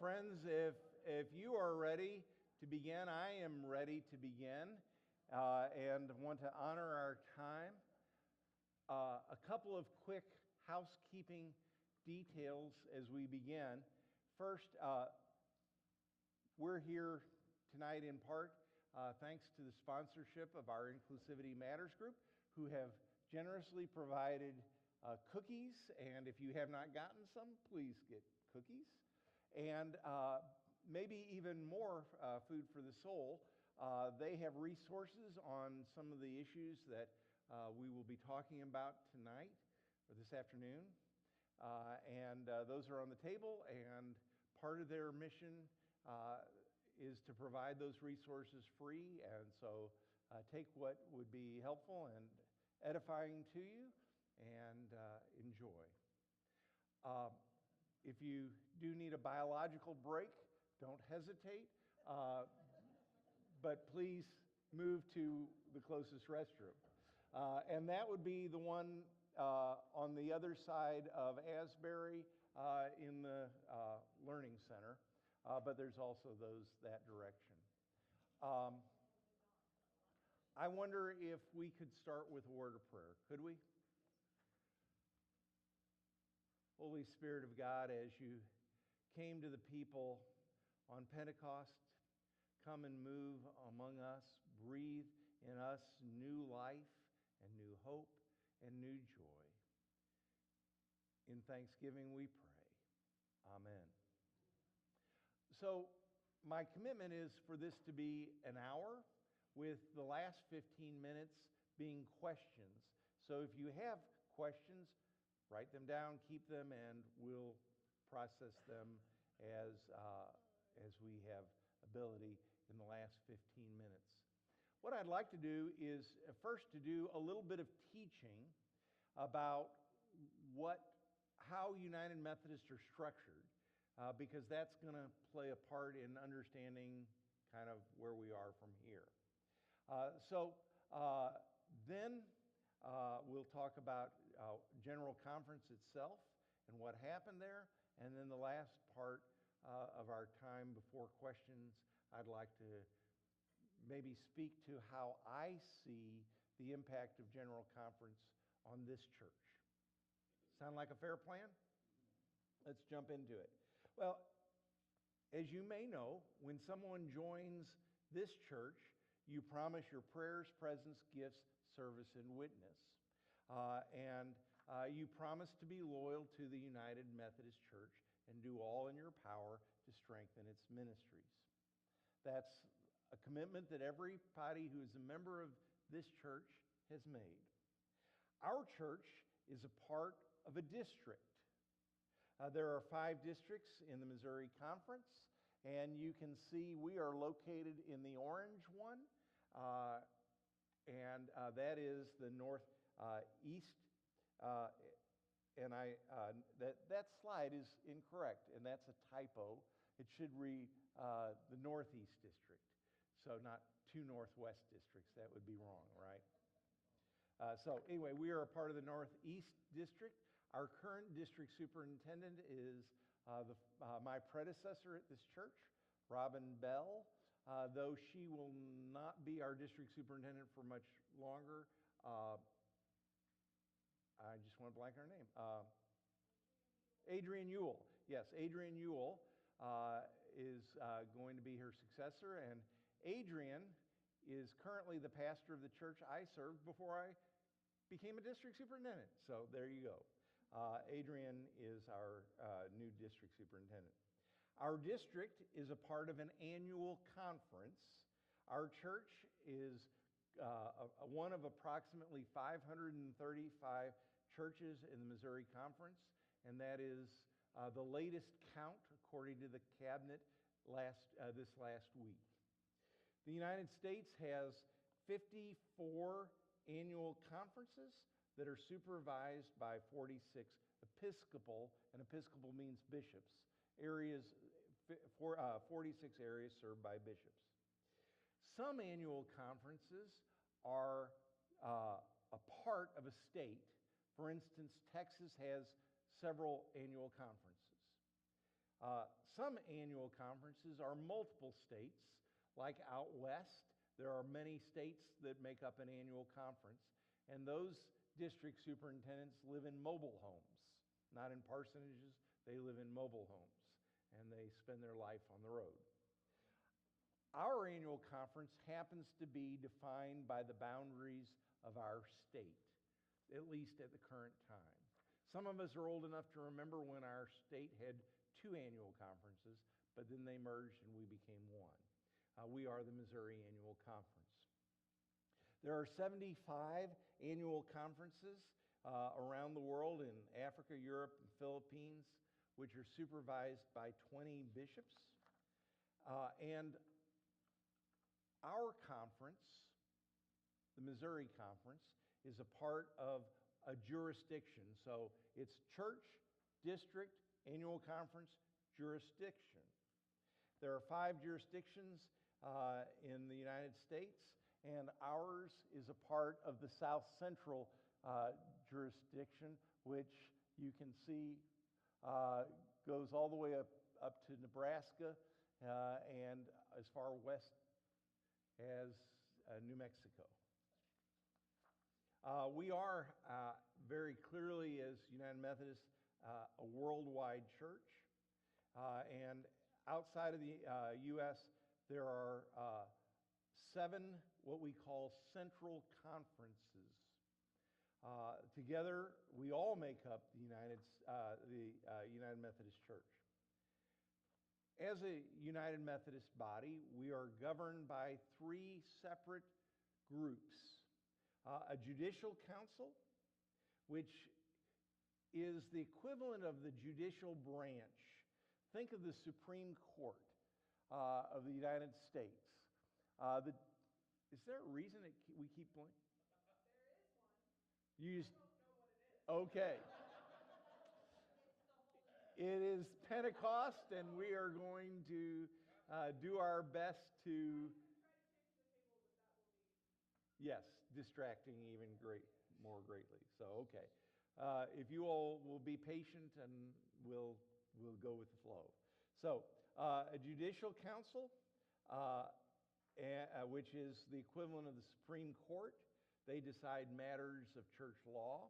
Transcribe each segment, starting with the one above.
Friends, if you are ready to begin, I am ready to begin and want to honor our time. A couple of quick housekeeping details as we begin. First, we're here tonight in part thanks to the sponsorship of our Inclusivity Matters group, who have generously provided cookies, and if you have not gotten some, please get cookies. And maybe even more food for the soul. They have resources on some of the issues that we will be talking about tonight or this afternoon. And those are on the table, and part of their mission is to provide those resources free. And so take what would be helpful and edifying to you and enjoy. If you do need a biological break, don't hesitate, but please move to the closest restroom. And that would be the one on the other side of Asbury in the Learning Center, but there's also those that direction. I wonder if we could start with a word of prayer. Could we? Holy Spirit of God, as you came to the people on Pentecost, come and move among us, breathe in us new life and new hope and new joy. In thanksgiving we pray. Amen. So my commitment is for this to be an hour, with the last 15 minutes being questions. So if you have questions, write them down, keep them, and we'll process them as we have ability in the last 15 minutes. What I'd like to do is first to do a little bit of teaching about how United Methodists are structured, because that's going to play a part in understanding kind of where we are from here. Then we'll talk about General Conference itself and what happened there. And then the last part of our time before questions, I'd like to maybe speak to how I see the impact of General Conference on this church. Sound like a fair plan? Let's jump into it. Well, as you may know, when someone joins this church, you promise your prayers, presence, gifts, service, and witness. And you promise to be loyal to the United Methodist Church and do all in your power to strengthen its ministries. That's a commitment that everybody who is a member of this church has made. Our church is a part of a district. There are 5 districts in the Missouri Conference, and you can see we are located in the orange one. And that is the northeast, and that slide is incorrect, and that's a typo. It should read the Northeast District, so not 2 Northwest districts. That would be wrong, right? So anyway, we are a part of the Northeast District. Our current district superintendent is my predecessor at this church, Robin Bell. Though she will not be our district superintendent for much longer. I just want to blank her name. Adrian Ewell. Yes, Adrian Ewell is going to be her successor. And Adrian is currently the pastor of the church I served before I became a district superintendent. So there you go. Adrian is our new district superintendent. Our district is a part of an annual conference. Our church is one of approximately 535 churches in the Missouri Conference, and that is the latest count according to the cabinet this last week. The United States has 54 annual conferences that are supervised by 46 Episcopal, and Episcopal means bishops, 46 areas served by bishops. Some annual conferences are a part of a state. For instance, Texas has several annual conferences. Some annual conferences are multiple states, like out west. There are many states that make up an annual conference, and those district superintendents live in mobile homes, not in parsonages. They live in mobile homes, and they spend their life on the road. Our annual conference happens to be defined by the boundaries of our state, at least at the current time. Some of us are old enough to remember when our state had 2 annual conferences, but then they merged and we became one. We are the Missouri Annual Conference. There are 75 annual conferences around the world in Africa, Europe, and Philippines, which are supervised by 20 bishops. And our conference, the Missouri Conference, is a part of a jurisdiction. So it's church, district, annual conference, jurisdiction. There are 5 jurisdictions in the United States, and ours is a part of the South Central jurisdiction, which you can see goes all the way up to Nebraska and as far west as New Mexico. We are very clearly, as United Methodist, a worldwide church. And outside of the U.S., there are 7 what we call central conferences. Together, we all make up the United Methodist Church. As a United Methodist body, we are governed by 3 separate groups. A judicial council, which is the equivalent of the judicial branch. Think of the Supreme Court of the United States. Is there a reason that we keep blank? There is one. You just, I don't know what it is. okay. It's the Holy It is Pentecost, and we are going to do our best to, Try to change the table, but that will be. yes, distracting even more greatly. So, okay. If you all will be patient, and we'll go with the flow. So, a judicial council, which is the equivalent of the Supreme Court. They decide matters of church law.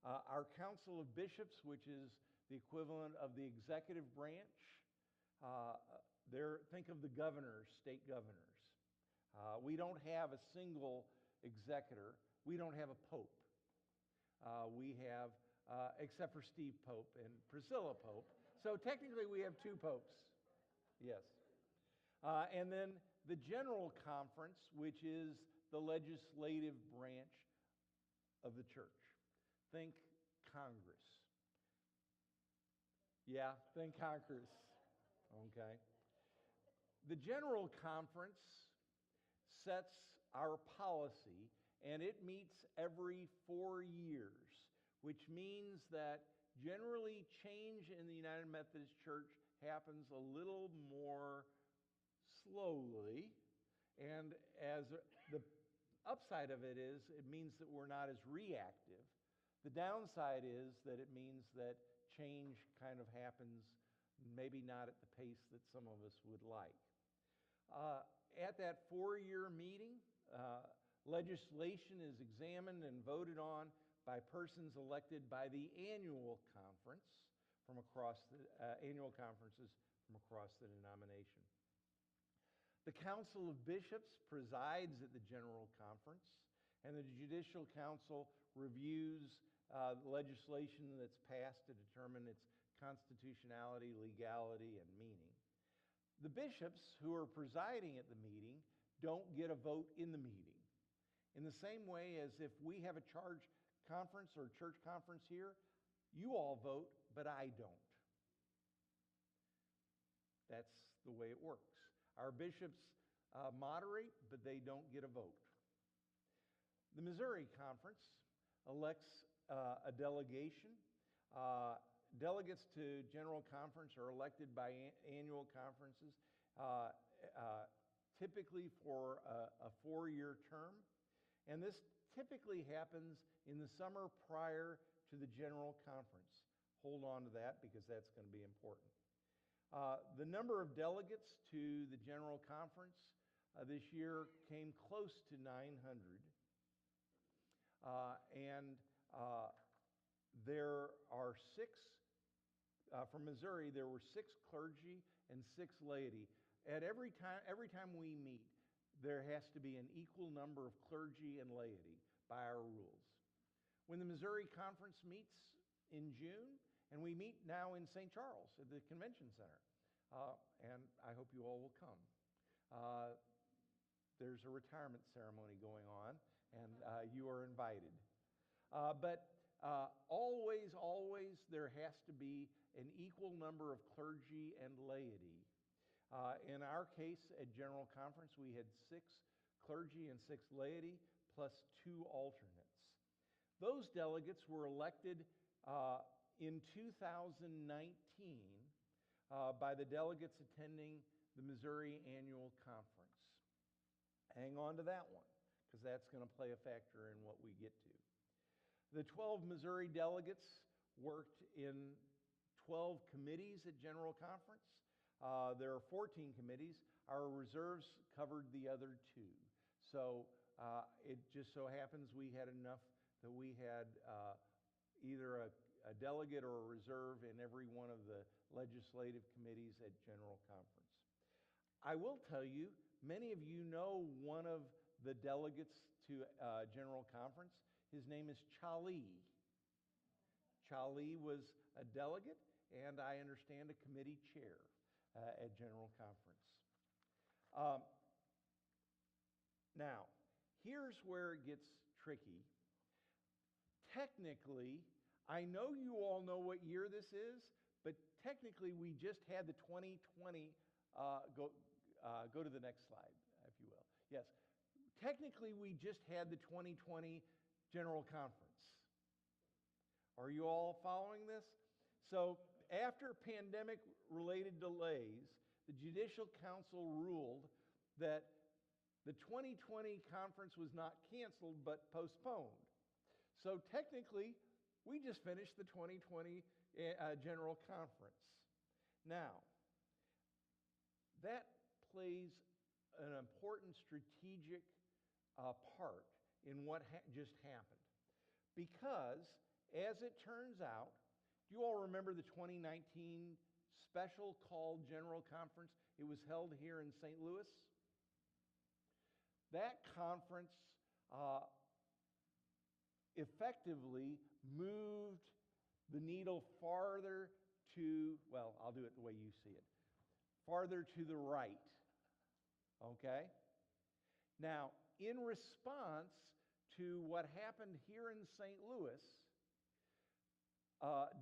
Our Council of Bishops, which is the equivalent of the executive branch. Think of the governors, state governors. We don't have a single executor. We don't have a pope. We have, except for Steve Pope and Priscilla Pope. So technically we have 2 popes. Yes. And then the General Conference, which is the legislative branch of the church. Think Congress. Yeah, think Congress. Okay. The General Conference sets our policy, and it meets every 4 years, which means that generally change in the United Methodist Church happens a little more slowly, and as the upside of it is, it means that we're not as reactive. The downside is that it means that change kind of happens maybe not at the pace that some of us would like. At that 4-year meeting, legislation is examined and voted on by persons elected by the annual conference from across the annual conferences from across the denomination. The Council of Bishops presides at the General Conference, and the Judicial Council reviews legislation that's passed to determine its constitutionality, legality, and meaning. The bishops who are presiding at the meeting don't get a vote in the meeting. In the same way as if we have a charge conference or church conference here, you all vote, but I don't. That's the way it works. Our bishops moderate, but they don't get a vote. The Missouri Conference elects a delegation. Delegates to General Conference are elected by annual conferences, typically for a 4-year term. And this typically happens in the summer prior to the General Conference. Hold on to that because that's going to be important. The number of delegates to the General Conference this year came close to 900. And there are six, from Missouri, there were 6 clergy and 6 laity. At every time we meet, there has to be an equal number of clergy and laity by our rules. When the Missouri Conference meets in June, and we meet now in St. Charles at the Convention Center, and I hope you all will come. There's a retirement ceremony going on, and you are invited. But always there has to be an equal number of clergy and laity. In our case, at General Conference, we had 6 clergy and 6 laity, plus 2 alternates. Those delegates were elected in 2019 by the delegates attending the Missouri Annual Conference. Hang on to that one, because that's going to play a factor in what we get to. The 12 Missouri delegates worked in 12 committees at General Conference. There are 14 committees. Our reserves covered the other 2. So it just so happens we had enough that we had either a delegate or a reserve in every one of the legislative committees at General Conference. I will tell you, many of you know one of the delegates to General Conference. His name is Charlie. Charlie was a delegate, and I understand a committee chair at General Conference. Now, here's where it gets tricky. Technically, I know you all know what year this is, but technically we just had the 2020, go to the next slide, if you will. Yes, technically we just had the 2020 General Conference. Are you all following this? So after pandemic-related delays, the Judicial Council ruled that the 2020 conference was not canceled but postponed. So technically, we just finished the 2020 General Conference. Now, that plays an important strategic part in what just happened. Because, as it turns out, do you all remember the 2019 special called General Conference? It was held here in St. Louis. That conference effectively moved the needle farther to, well, I'll do it the way you see it, farther to the right. Okay? Now, in response to what happened here in St. Louis,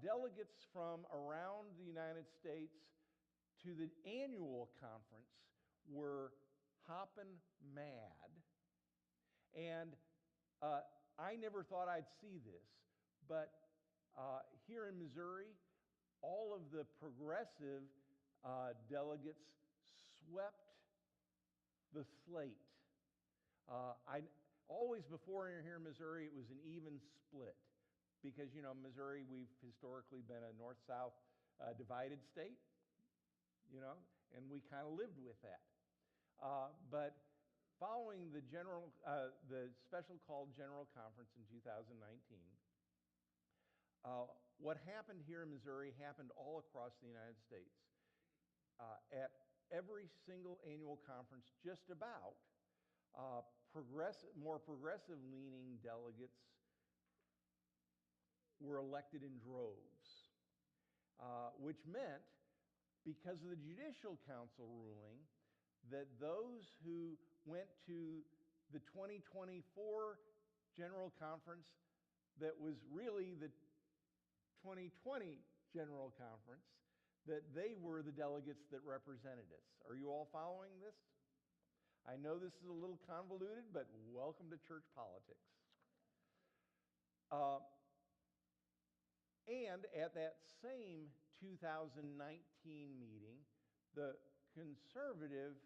delegates from around the United States to the annual conference were hopping mad. And I never thought I'd see this, but here in Missouri, all of the progressive delegates swept the slate. Always before here in Missouri, it was an even split. Because, you know, Missouri, we've historically been a north-south divided state, you know, and we kind of lived with that. But following the special called General Conference in 2019, what happened here in Missouri happened all across the United States. At every single annual conference, just about, more progressive-leaning delegates were elected in droves, which meant, because of the Judicial Council ruling, that those who went to the 2024 General Conference that was really the 2020 General Conference, that they were the delegates that represented us. Are you all following this? I know this is a little convoluted, but welcome to church politics. And at that same 2019 meeting, the conservative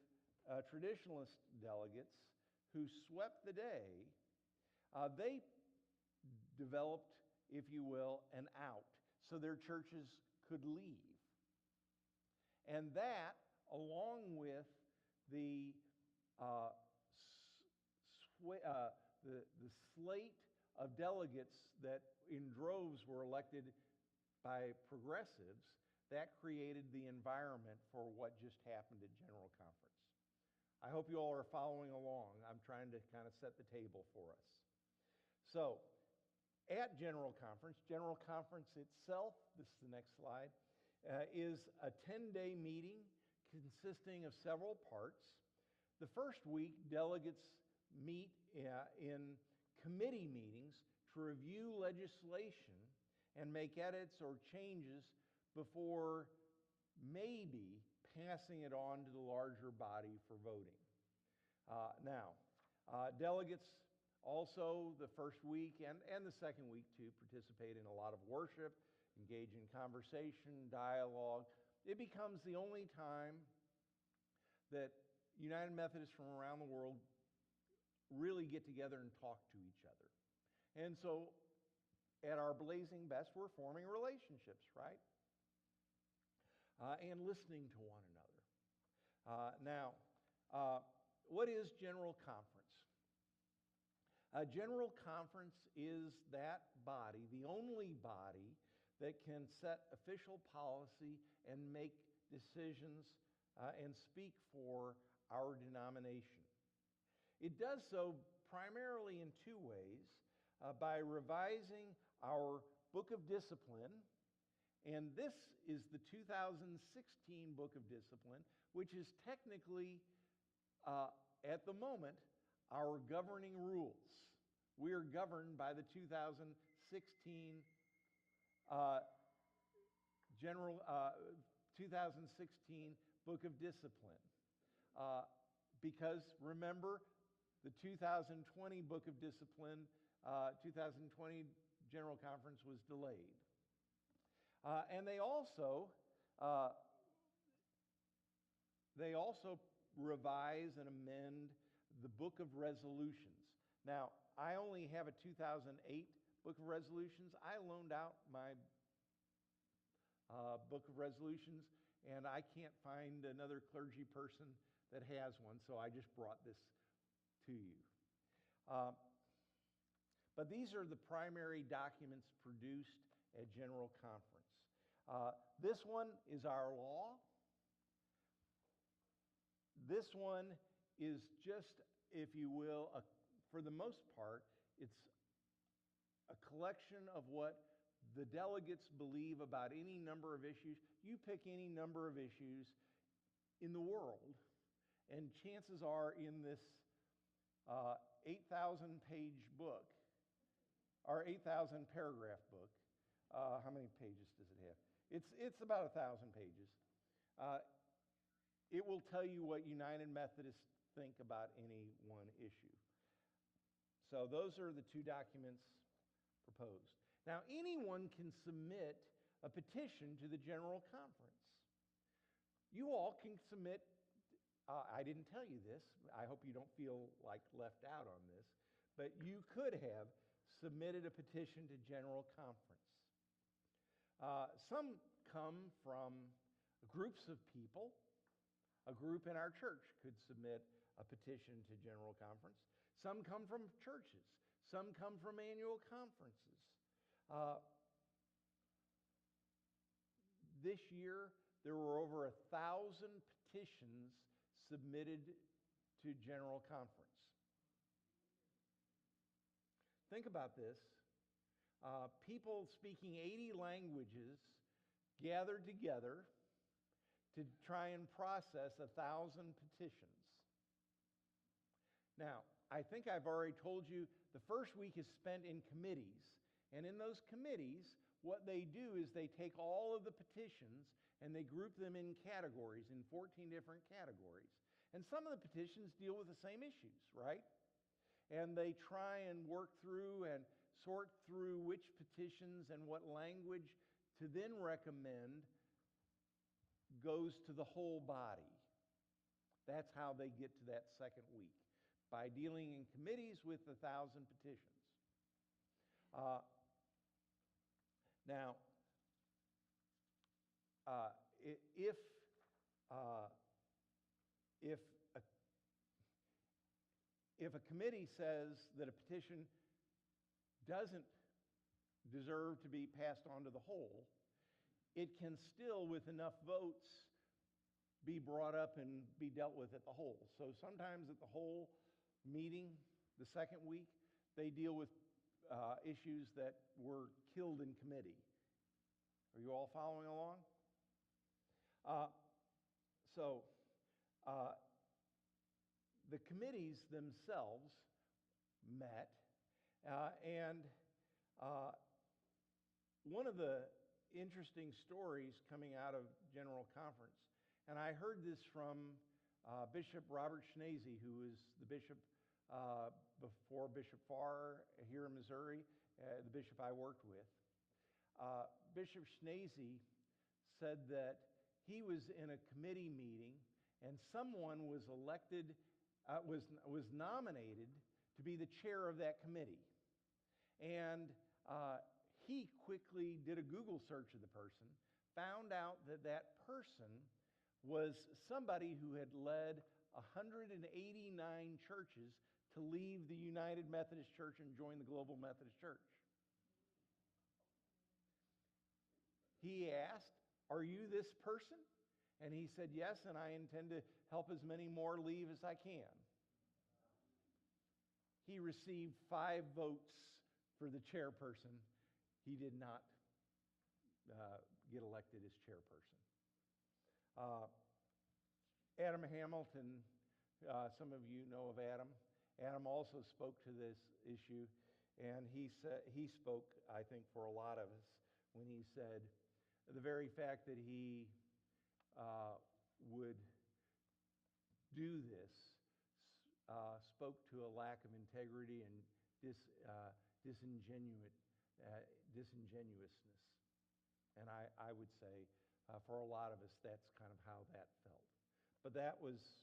traditionalist delegates who swept the day, they developed, if you will, an out, so their churches could leave. And that, along with the, the slate of delegates that in droves were elected by progressives, that created the environment for what just happened at General Conference. I hope you all are following along. I'm trying to kind of set the table for us. So, at General Conference itself, this is the next slide, is a 10-day meeting consisting of several parts. The first week, delegates meet in committee meetings to review legislation and make edits or changes before maybe passing it on to the larger body for voting. Delegates also the first week and the second week too participate in a lot of worship, engage in conversation, dialogue. It becomes the only time that United Methodists from around the world really get together and talk to each other. And so at our blazing best, we're forming relationships, right? And listening to one another. What is General Conference? A General Conference is that body, the only body that can set official policy and make decisions and speak for our denomination. It does so primarily in two ways, by revising our Book of Discipline, and this is the 2016 Book of Discipline, which is technically, at the moment, our governing rules. We are governed by the 2016 2016 Book of Discipline. Because remember, the 2020 Book of Discipline, 2020 General Conference was delayed. And they also revise and amend the Book of Resolutions. Now, I only have a 2008 Book of Resolutions. I loaned out my Book of Resolutions, and I can't find another clergy person that has one, so I just brought this to you. But these are the primary documents produced at General Conference. This one is our law. This one is just, if you will, for the most part, it's a collection of what the delegates believe about any number of issues. You pick any number of issues in the world, and chances are in this 8,000-page book, or 8,000 paragraph book, how many pages does it have? It's about 1,000 pages. It will tell you what United Methodists think about any one issue. So those are the two documents proposed. Now, anyone can submit a petition to the General Conference. You all can submit, I didn't tell you this, I hope you don't feel like left out on this, but you could have submitted a petition to General Conference. Some come from groups of people. A group in our church could submit a petition to General Conference. Some come from churches. Some come from annual conferences. This year, there were over 1,000 petitions submitted to General Conference. Think about this. People speaking 80 languages gathered together to try and process 1,000 petitions. Now, I think I've already told you the first week is spent in committees, and in those committees, what they do is they take all of the petitions and they group them in categories, in 14 different categories. And some of the petitions deal with the same issues, right? And they try and work through and sort through which petitions and what language to then recommend goes to the whole body. That's how they get to that second week, by dealing in committees with 1,000 petitions. If uh, if a, if a committee says that a petition doesn't deserve to be passed on to the whole, it can still, with enough votes, be brought up and be dealt with at the whole. So sometimes at the whole meeting, the second week, they deal with issues that were killed in committee. Are you all following along? So the committees themselves met, and one of the interesting stories coming out of General Conference, and I heard this from Bishop Robert Schnase, who was the bishop before Bishop Farr here in Missouri, the bishop I worked with. Bishop Schnase said that he was in a committee meeting and someone was elected, was nominated to be the chair of that committee. And he quickly did a Google search of the person, found out that that person was somebody who had led 189 churches to leave the United Methodist Church and join the Global Methodist Church. He asked, "Are you this person?" And he said, "Yes, and I intend to help as many more leave as I can." He received 5 votes for the chairperson. He did not get elected as chairperson. Adam Hamilton, some of you know of Adam. Adam also spoke to this issue, and he spoke, I think, for a lot of us when he said the very fact that he would do this spoke to a lack of integrity and disingenuousness. And I would say for a lot of us, that's kind of how that felt. But that was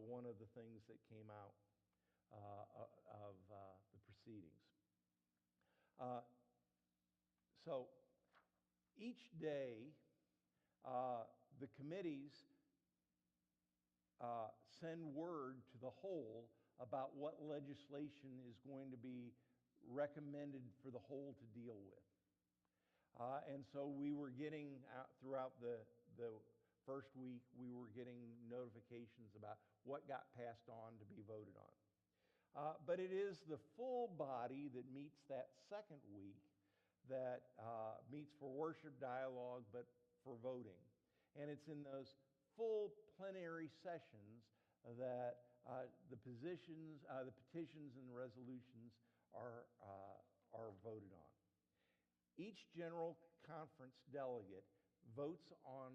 one of the things that came out of the proceedings. So each day, the committees send word to the whole about what legislation is going to be recommended for the whole to deal with. And so we were getting throughout the first week, we were getting notifications about what got passed on to be voted on. But it is the full body that meets that second week that meets for worship, dialogue, but for voting. And it's in those full plenary sessions that the petitions and the resolutions are voted on. Each General Conference delegate votes on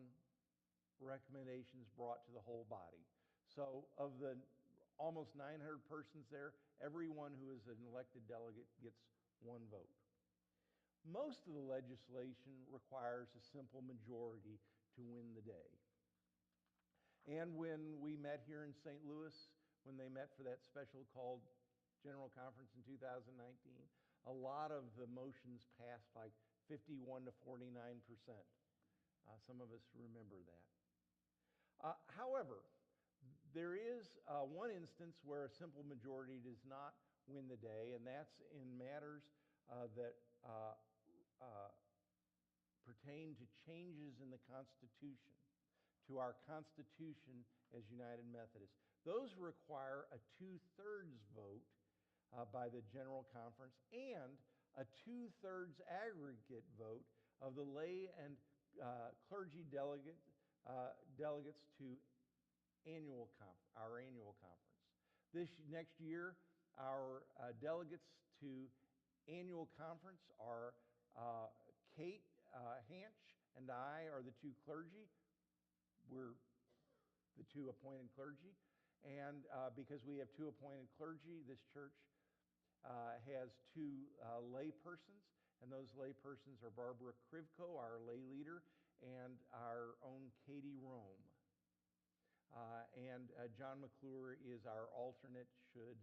recommendations brought to the whole body. So of the almost 900 persons there, everyone who is an elected delegate gets one vote. Most of the legislation requires a simple majority to win the day. And when we met here in St. Louis, when they met for that special called General Conference in 2019, a lot of the motions passed like 51 to 49%. Some of us remember that. However, there is one instance where a simple majority does not win the day, and that's in matters that pertain to changes in the Constitution, to our Constitution as United Methodists. Those require a 2/3 vote by the General Conference and a 2/3 aggregate vote of the lay and clergy delegates to our annual conference. This next year, our delegates to annual conference are Kate Hanch and I are the 2 clergy. We're the 2 appointed clergy. And because we have 2 appointed clergy, this church has 2 lay persons. And those lay persons are Barbara Krivko, our lay leader, and our own Katie Rome. And John McClure is our alternate should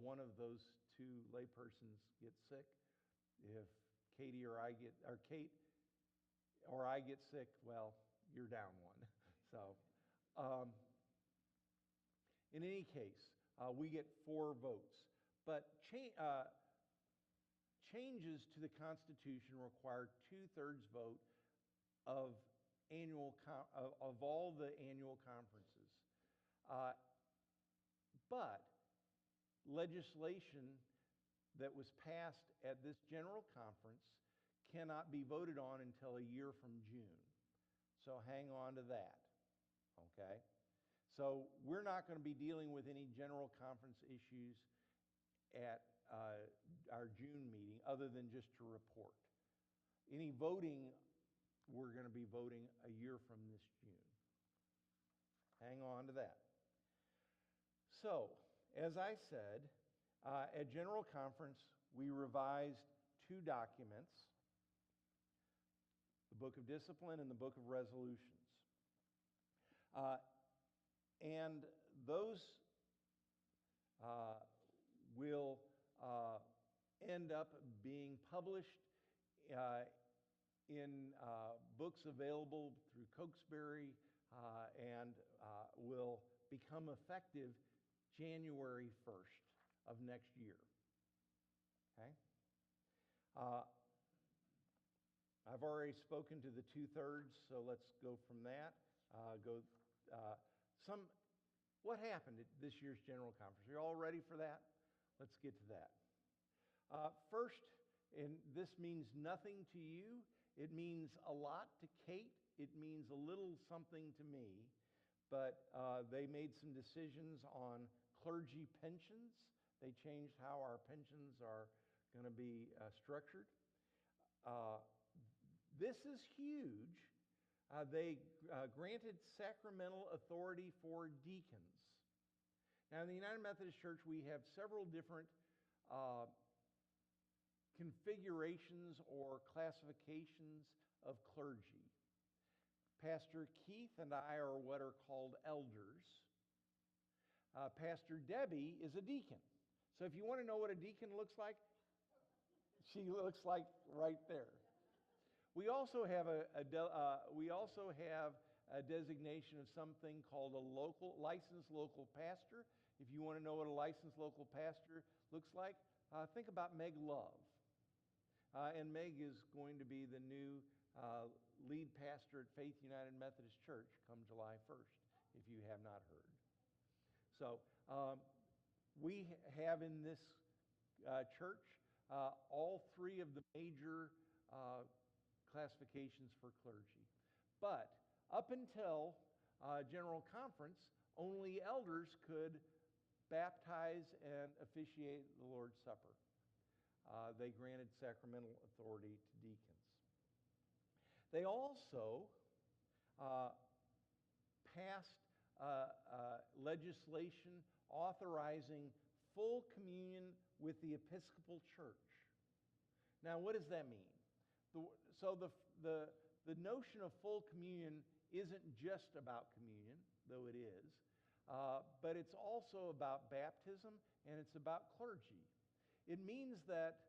one of those 2 lay persons get sick. If Kate or I get sick, well, you're down one. So, um, in any case, we get 4 votes. But changes to the Constitution require 2/3 vote of of all the annual conferences. But legislation that was passed at this general conference cannot be voted on until a year from June. So hang on to that, okay? So we're not going to be dealing with any general conference issues at our June meeting other than just to report. Any voting, we're going to be voting a year from this June. Hang on to that. So, as I said, at General Conference, we revised 2 documents, the Book of Discipline and the Book of Resolutions. And those will end up being published in books available through Cokesbury and will become effective January 1st of next year. Okay? I've already spoken to the 2/3, so let's go from that. What happened at this year's General Conference? Are you all ready for that? Let's get to that. First, and this means nothing to you. It means a lot to Kate. It means a little something to me. But they made some decisions on clergy pensions. They changed how our pensions are going to be structured. This is huge. They granted sacramental authority for deacons. Now, in the United Methodist Church, we have several different configurations or classifications of clergy. Pastor Keith and I are what are called elders. Pastor Debbie is a deacon. So if you want to know what a deacon looks like, she looks like right there. We also have a designation of something called a licensed local pastor. If you want to know what a licensed local pastor looks like, think about Meg Love. And Meg is going to be the new lead pastor at Faith United Methodist Church come July 1st, if you have not heard. So we have in this church all 3 of the major classifications for clergy. But up until General Conference, only elders could baptize and officiate the Lord's Supper. They granted sacramental authority to deacons. They also passed legislation authorizing full communion with the Episcopal Church. Now, what does that mean? The notion of full communion isn't just about communion, though it is, but it's also about baptism and it's about clergy. It means that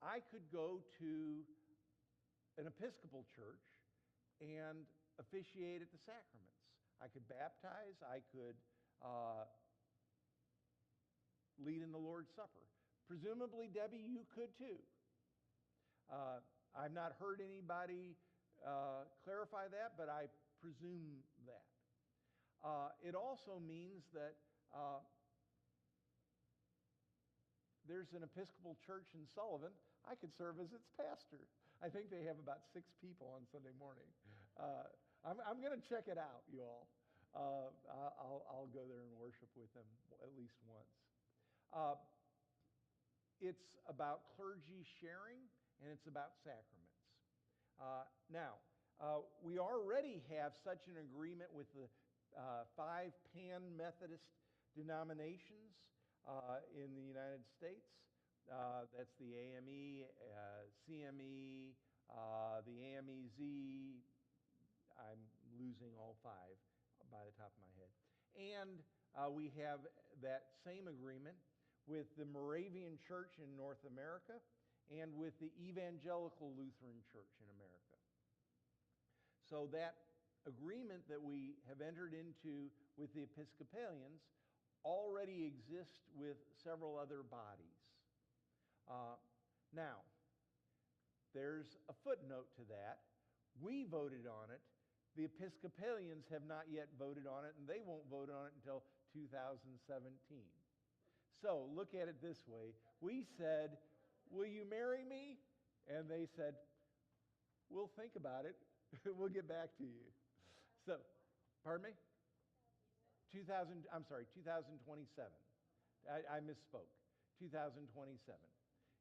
I could go to an Episcopal church and officiate at the sacraments. I could baptize, I could lead in the Lord's Supper. Presumably, Debbie, you could too. I've not heard anybody clarify that, but I presume that. It also means that there's an Episcopal church in Sullivan. I could serve as its pastor. I think they have about 6 people on Sunday morning. I'm going to check it out, you all. I'll go there and worship with them at least once. It's about clergy sharing, and it's about sacraments. Now, we already have such an agreement with the 5 pan-Methodist denominations in the United States. That's the AME, CME, the AMEZ. I'm losing all 5 by the top of my head. And we have that same agreement with the Moravian Church in North America and with the Evangelical Lutheran Church in America. So that agreement that we have entered into with the Episcopalians already exists with several other bodies. Now, there's a footnote to that. We voted on it. The Episcopalians have not yet voted on it, and they won't vote on it until 2017. So look at it this way. We said, "Will you marry me?" And they said, "We'll think about it. We'll get back to you." So, pardon me? 2027. I misspoke. 2027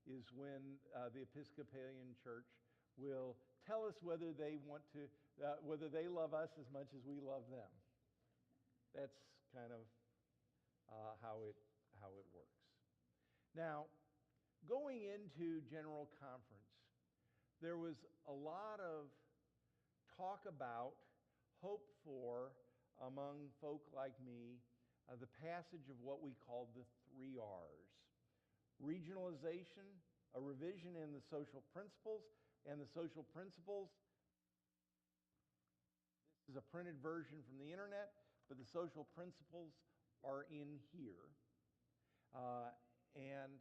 is when the Episcopalian Church will tell us whether they want to, whether they love us as much as we love them. That's kind of how it works. Now, going into General Conference, there was a lot of talk about, hope for, among folk like me, the passage of what we called the 3 R's. Regionalization, a revision in the social principles, and the social principles, this is a printed version from the internet, but the social principles are in here. And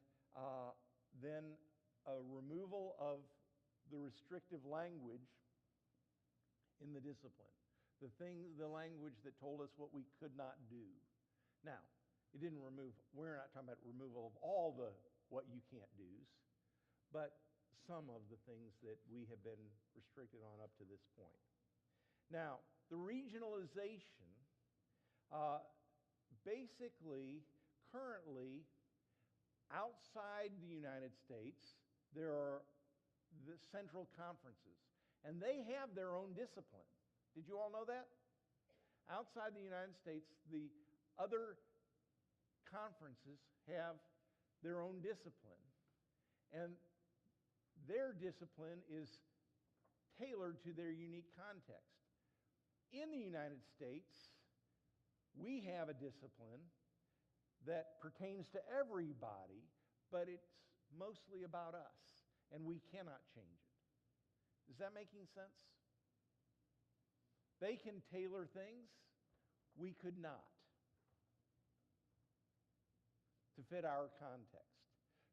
then a removal of the restrictive language in the discipline. The language that told us what we could not do. Now, it didn't remove, we're not talking about removal of all the what you can't do's, but some of the things that we have been restricted on up to this point. Now, the regionalization, basically, currently, outside the United States, there are the central conferences, and they have their own discipline. Did you all know that? Outside the United States, the other conferences have their own discipline, and their discipline is tailored to their unique context. In the United States, we have a discipline that pertains to everybody, but it's mostly about us, and we cannot change it. Is that making sense? They can tailor things, we could not, to fit our context.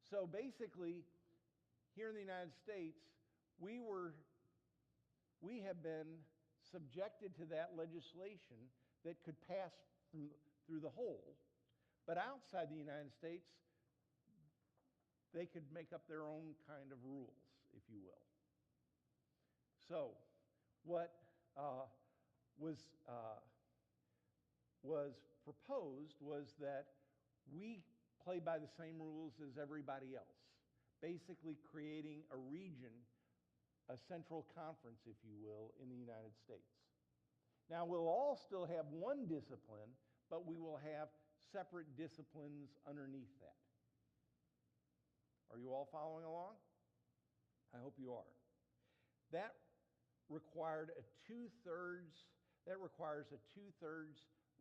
So basically, here in the United States, we have been subjected to that legislation that could pass through the whole, but outside the United States, they could make up their own kind of rules, if you will. So, what was proposed was that we play by the same rules as everybody else, basically creating a region, a central conference, if you will, in the United States. Now, we'll all still have one discipline, but we will have separate disciplines underneath that. Are you all following along? I hope you are. That requires a two-thirds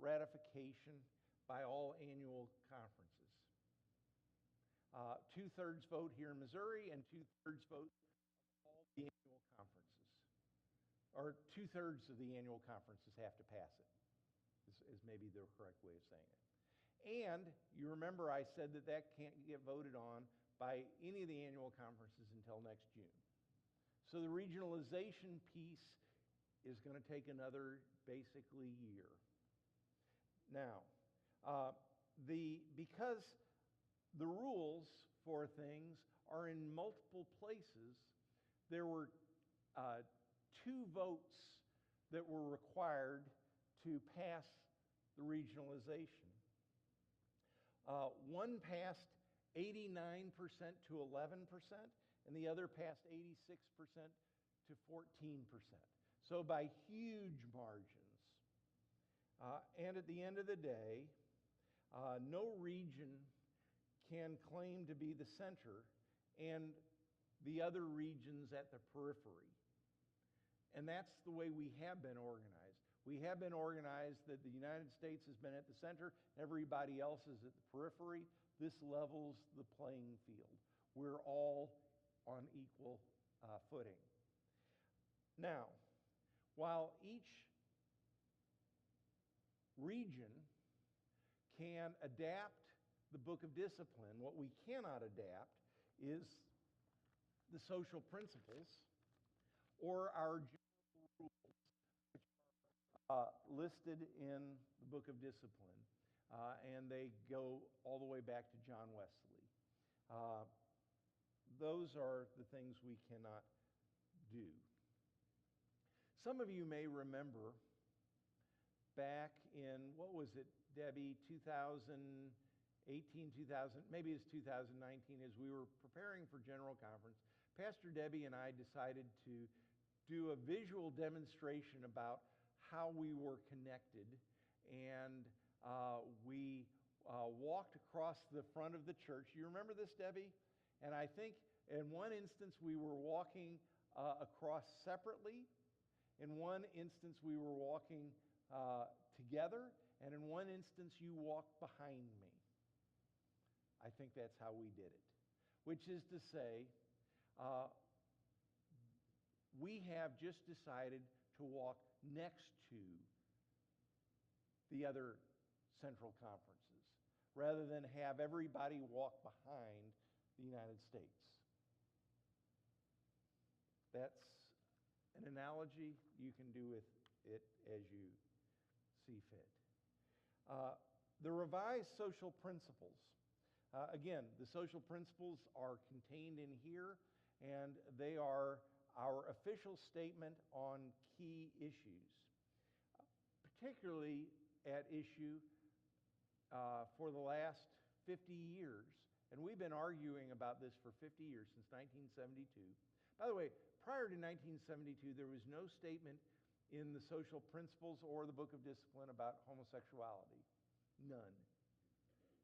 ratification by all annual conferences. 2/3 vote here in Missouri, and 2/3 vote of all the annual conferences. Or 2/3 of the annual conferences have to pass it, is maybe the correct way of saying it. And you remember I said that can't get voted on by any of the annual conferences until next June. So the regionalization piece is going to take another basically year. Now, because the rules for things are in multiple places, there were 2 votes that were required to pass the regionalization. One passed 89% to 11%, and the other passed 86% to 14%. So by huge margins. And at the end of the day, no region can claim to be the center and the other regions at the periphery. And that's the way we have been organized. We have been organized that the United States has been at the center, everybody else is at the periphery. This levels the playing field. We're all on equal footing. Now, while each region can adapt the book of discipline. What we cannot adapt is the social principles or our general rules, which are listed in the book of discipline, and they go all the way back to John Wesley. Those are the things we cannot do. Some of you may remember back in, what was it, Debbie, 2018, maybe it's 2019, as we were preparing for General Conference, Pastor Debbie and I decided to do a visual demonstration about how we were connected, and we walked across the front of the church. You remember this, Debbie? And I think in one instance we were walking across separately. In one instance we were walking together, and in one instance you walked behind me. I think that's how we did it. Which is to say, we have just decided to walk next to the other central conferences, rather than have everybody walk behind the United States. That's an analogy. You can do with it as you see fit. The revised social principles. Again, the social principles are contained in here, and they are our official statement on key issues, particularly at issue for the last 50 years. And we've been arguing about this for 50 years, since 1972. By the way, prior to 1972, there was no statement in the social principles or the book of discipline about homosexuality. None.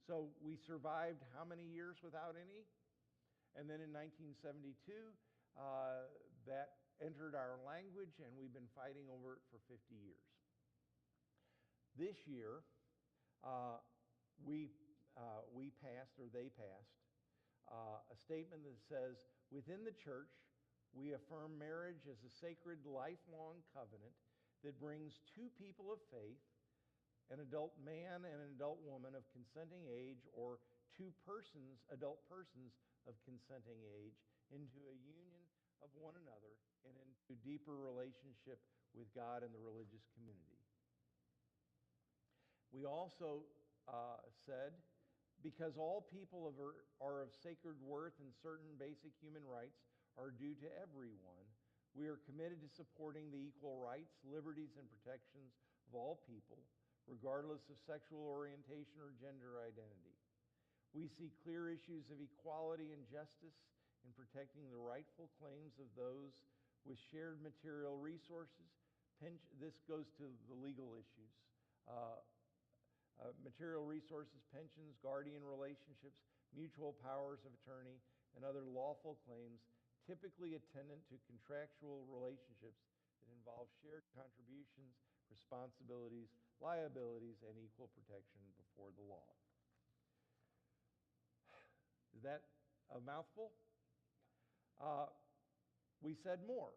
So we survived how many years without any? And then in 1972, that entered our language, and we've been fighting over it for 50 years. This year, we passed, or they passed, a statement that says, within the church, we affirm marriage as a sacred lifelong covenant that brings two people of faith, an adult man and an adult woman of consenting age, or two persons, adult persons of consenting age, into a union of one another and into a deeper relationship with God and the religious community. We also said, because all people are of sacred worth and certain basic human rights are due to everyone, we are committed to supporting the equal rights, liberties, and protections of all people, regardless of sexual orientation or gender identity. We see clear issues of equality and justice in protecting the rightful claims of those with shared material resources. This goes to the legal issues. Material resources, pensions, guardian relationships, mutual powers of attorney, and other lawful claims typically attendant to contractual relationships that involve shared contributions, responsibilities, liabilities, and equal protection before the law. Is that a mouthful? We said more.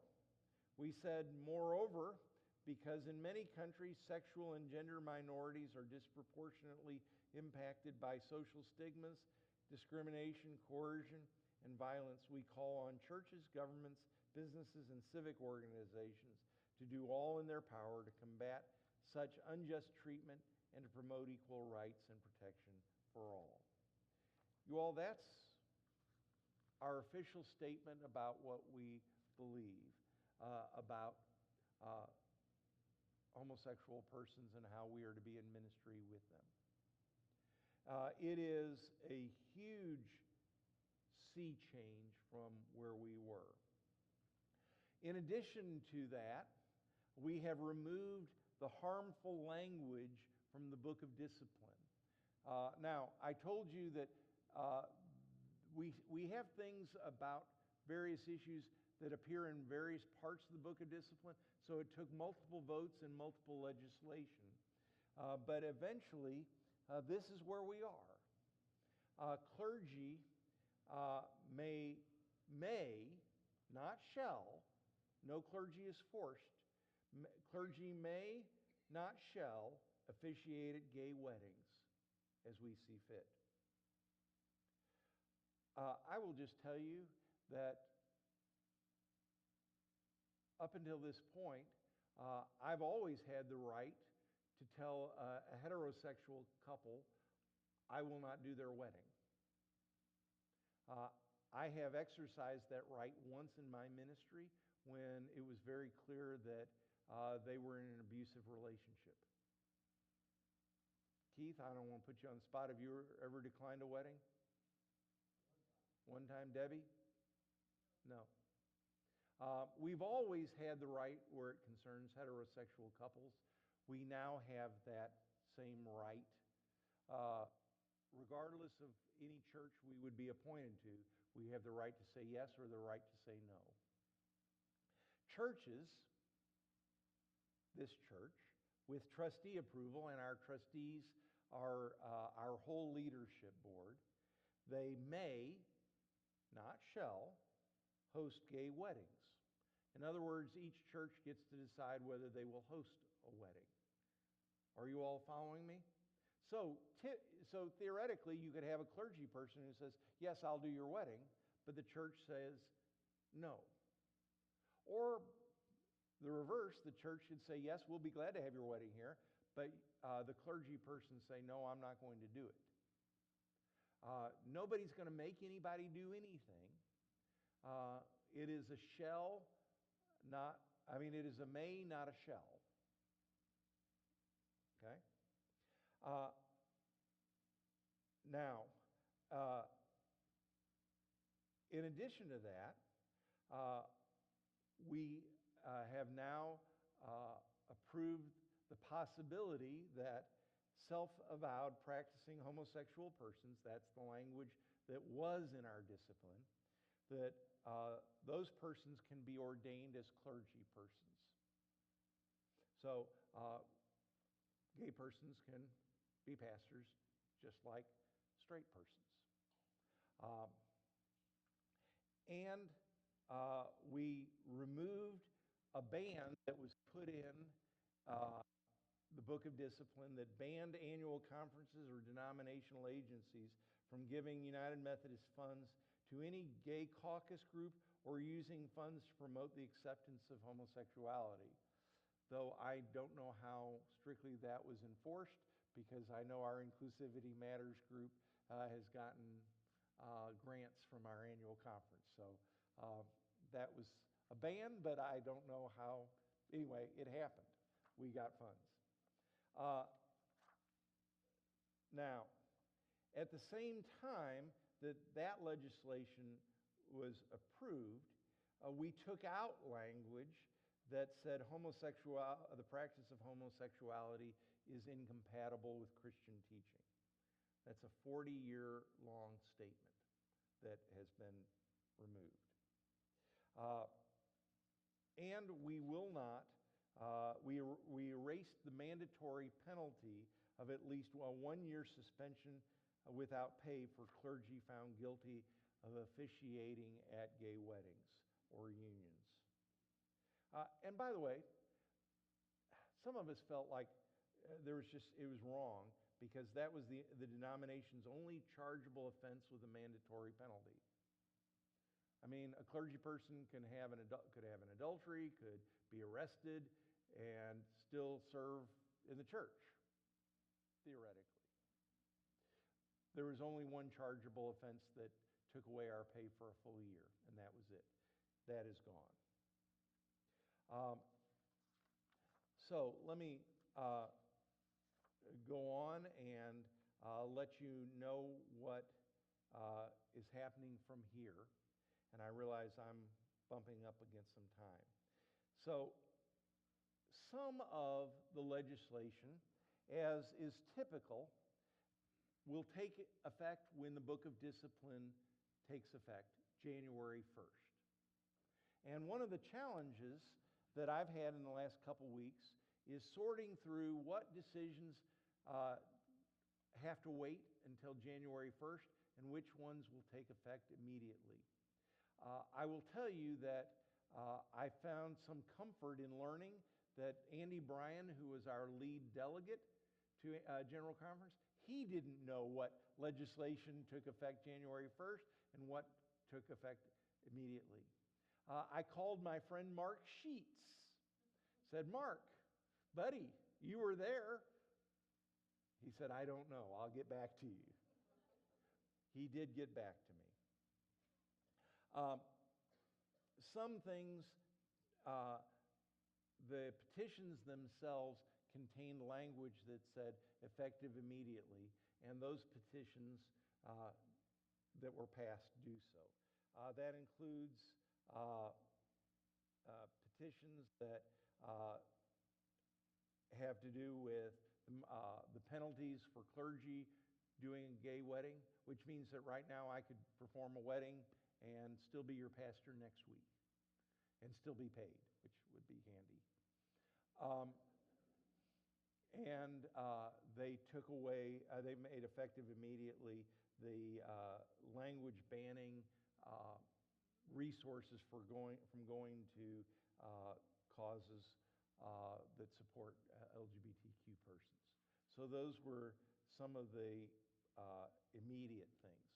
We said, moreover, because in many countries, sexual and gender minorities are disproportionately impacted by social stigmas, discrimination, coercion, and violence, we call on churches, governments, businesses, and civic organizations to do all in their power to combat such unjust treatment and to promote equal rights and protection for all. You all, that's our official statement about what we believe about homosexual persons and how we are to be in ministry with them. It is a huge sea change from where we were. In addition to that, we have removed the harmful language from the book of discipline. Now, I told you that we have things about various issues that appear in various parts of the book of discipline, so it took multiple votes and multiple legislation. But eventually, this is where we are. Clergy may, not shall, no clergy is forced, clergy may, not shall, officiated gay weddings as we see fit. I will just tell you that up until this point, I've always had the right to tell a heterosexual couple, I will not do their wedding. I have exercised that right once in my ministry when it was very clear that they were in an abusive relationship. Keith, I don't want to put you on the spot. Have you ever declined a wedding? One time, Debbie? No. We've always had the right where it concerns heterosexual couples. We now have that same right. Regardless of any church we would be appointed to, we have the right to say yes or the right to say no. Churches, this church, with trustee approval, and our trustees are our whole leadership board, they may, not shall, host gay weddings. In other words, each church gets to decide whether they will host a wedding. Are you all following me? So theoretically, you could have a clergy person who says, yes, I'll do your wedding, but the church says no. Or the reverse, the church should say, yes, we'll be glad to have your wedding here, but the clergy person say, no, I'm not going to do it. Nobody's going to make anybody do anything. It is a shall, it is a may, not a shall. Okay? Now, in addition to that, we have now approved the possibility that self-avowed practicing homosexual persons, that's the language that was in our discipline, that those persons can be ordained as clergy persons. So, gay persons can be pastors just like straight persons. And we removed a ban that was put in the Book of Discipline that banned annual conferences or denominational agencies from giving United Methodist funds to any gay caucus group or using funds to promote the acceptance of homosexuality. Though I don't know how strictly that was enforced, because I know our Inclusivity Matters group has gotten grants from our annual conference. So that was a ban, but I don't know how. Anyway, it happened. We got funds. Now, at the same time that legislation was approved, we took out language that said the practice of homosexuality is incompatible with Christian teaching. That's a 40-year-long statement that has been removed. And we will not, we erased the mandatory penalty of at least a 1-year suspension without pay for clergy found guilty of officiating at gay weddings or unions. And by the way, some of us felt like it was wrong because that was the denomination's only chargeable offense with a mandatory penalty. I mean, a clergy person could have an adultery, could be arrested, and still serve in the church, theoretically. There was only one chargeable offense that took away our pay for a full year, and that was it. That is gone. So let me go on and let you know what is happening from here. And I realize I'm bumping up against some time. So some of the legislation, as is typical, will take effect when the Book of Discipline takes effect, January 1st. And one of the challenges that I've had in the last couple weeks is sorting through what decisions have to wait until January 1st and which ones will take effect immediately. I will tell you that I found some comfort in learning that Andy Bryan, who was our lead delegate, to General Conference. He didn't know what legislation took effect January 1st and what took effect immediately. I called my friend Mark Sheets. Said, Mark, buddy, you were there. He said, I don't know. I'll get back to you. He did get back to me. Some things, the petitions themselves contained language that said effective immediately, and those petitions that were passed do so. That includes petitions that have to do with the penalties for clergy doing a gay wedding, which means that right now I could perform a wedding and still be your pastor next week and still be paid, which would be handy. They took away, they made effective immediately the language banning resources from going to causes that support LGBTQ persons. So those were some of the immediate things.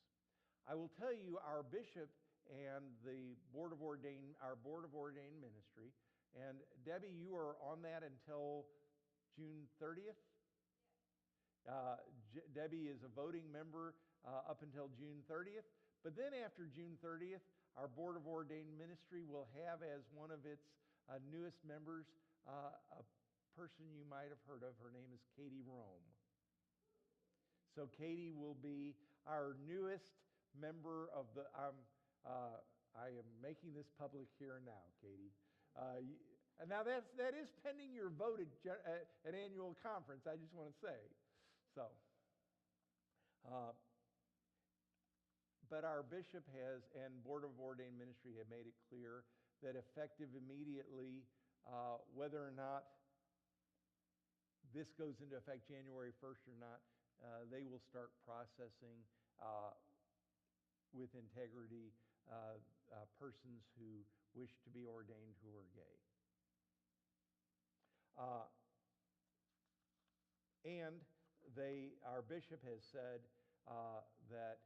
I will tell you, our bishop and the Board of Ordained ministry, and Debbie, you are on that until June 30th? Debbie is a voting member up until June 30th. But then after June 30th, our Board of Ordained Ministry will have as one of its newest members a person you might have heard of. Her name is Katie Rome. So Katie will be our newest member of the... I am making this public here and now, Katie. And now that is pending your vote at annual conference, I just want to say. So, but our bishop has, and Board of Ordained Ministry have made it clear that effective immediately, whether or not this goes into effect January 1st or not, they will start processing with integrity persons who wish to be ordained who are gay. And our bishop has said that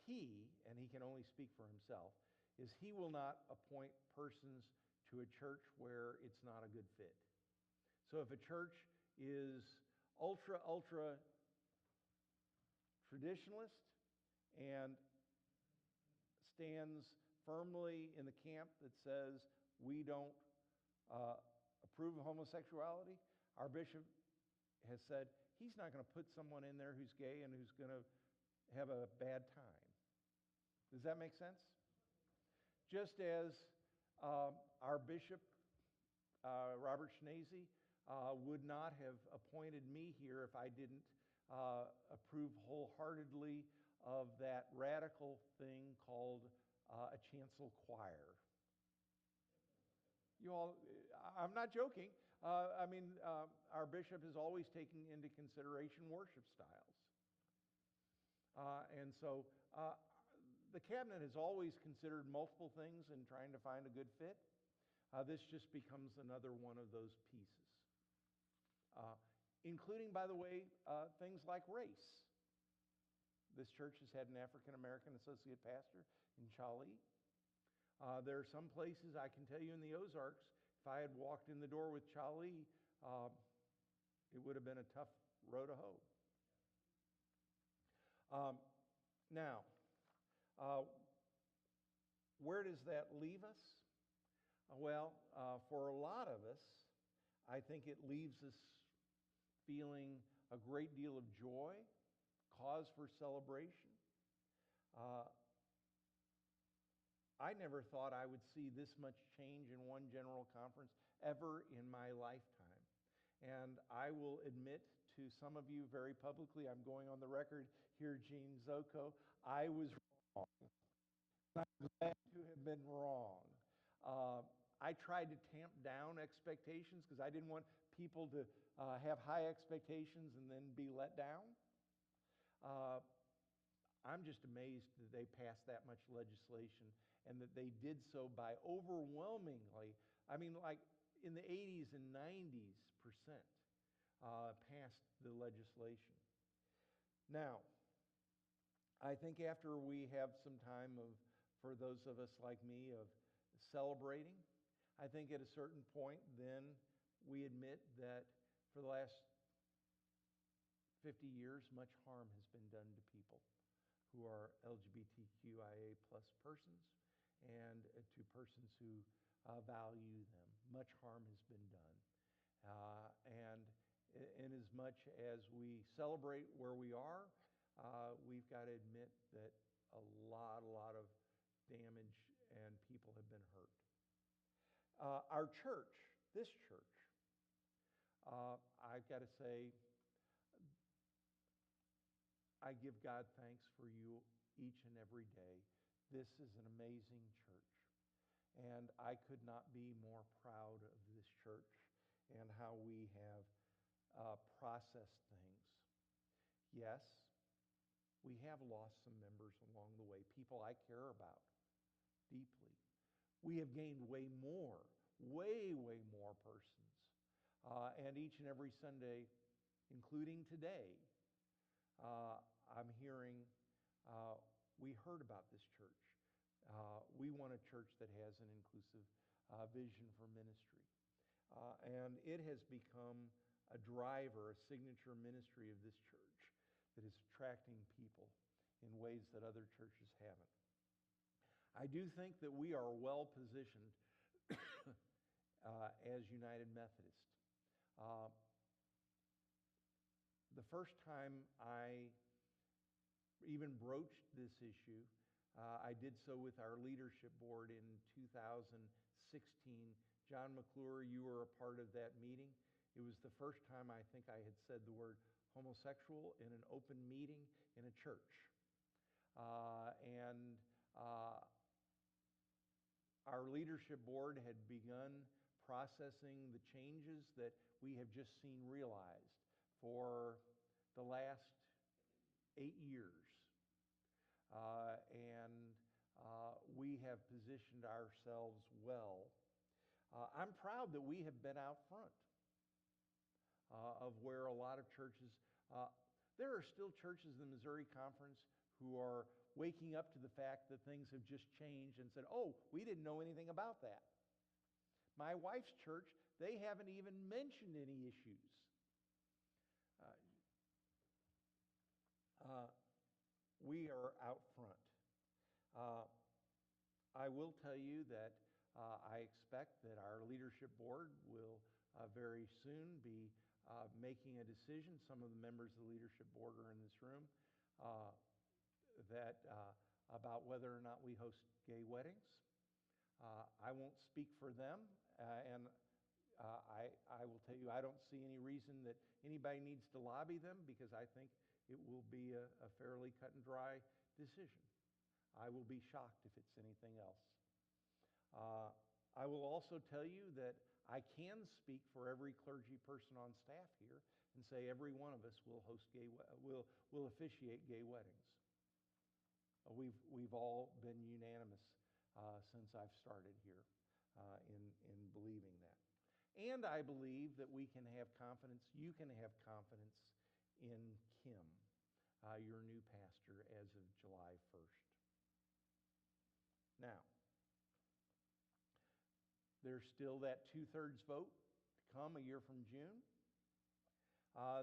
he, and he can only speak for himself, is he will not appoint persons to a church where it's not a good fit. So if a church is ultra traditionalist and stands firmly in the camp that says we don't approve of homosexuality, our bishop has said he's not going to put someone in there who's gay and who's going to have a bad time. Does that make sense? Just as our bishop, Robert Schnase, would not have appointed me here if I didn't approve wholeheartedly of that radical thing called a chancel choir. You all, I'm not joking. Our bishop is always taking into consideration worship styles. And so the cabinet has always considered multiple things in trying to find a good fit. This just becomes another one of those pieces. Including, by the way, things like race. This church has had an African American associate pastor in Chali. There are some places, I can tell you in the Ozarks, if I had walked in the door with Chali, it would have been a tough row to hoe. Now, where does that leave us? Well, for a lot of us, I think it leaves us feeling a great deal of joy, cause for celebration. I never thought I would see this much change in one general conference ever in my lifetime. And I will admit to some of you very publicly, I'm going on the record here, Gene Zocco, I was wrong. I'm glad to have been wrong. I tried to tamp down expectations because I didn't want people to have high expectations and then be let down. I'm just amazed that they passed that much legislation and that they did so by overwhelmingly, like in the 80s and 90s %. passed the legislation. Now, I think after we have some time for those of us like me, of celebrating, I think at a certain point then we admit that for the last 50 years, much harm has been done to people who are LGBTQIA plus persons and to persons who value them. Much harm has been done. And in as much as we celebrate where we are, we've got to admit that a lot of damage and people have been hurt. Our church, this church, I've got to say, I give God thanks for you each and every day. This is an amazing church. And I could not be more proud of this church and how we have processed things. Yes, we have lost some members along the way, people I care about deeply. We have gained way more persons. And each and every Sunday, including today, I'm hearing, we heard about this church. We want a church that has an inclusive vision for ministry. And it has become a driver, a signature ministry of this church that is attracting people in ways that other churches haven't. I do think that we are well positioned as United Methodist. The first time I even broached this issue, I did so with our leadership board in 2016. John McClure, you were a part of that meeting. It was the first time I think I had said the word homosexual in an open meeting in a church. Our leadership board had begun processing the changes that we have just seen realized for the last 8 years. We have positioned ourselves well. I'm proud that we have been out front of where a lot of churches, there are still churches in the Missouri Conference who are waking up to the fact that things have just changed and said, oh, we didn't know anything about that. My wife's church, they haven't even mentioned any issues. We are out front. I will tell you that I expect that our leadership board will very soon be making a decision. Some of the members of the leadership board are in this room, about whether or not we host gay weddings. I won't speak for them, and I will tell you I don't see any reason that anybody needs to lobby them, because I think it will be a fairly cut and dry decision. I will be shocked if it's anything else. I will also tell you that I can speak for every clergy person on staff here and say every one of us will will officiate gay weddings. We've all been unanimous since I've started here in believing that. And I believe that we can have confidence, you can have confidence in Kim, your new pastor, as of July 1st. Now, there's still that 2/3 vote to come a year from June.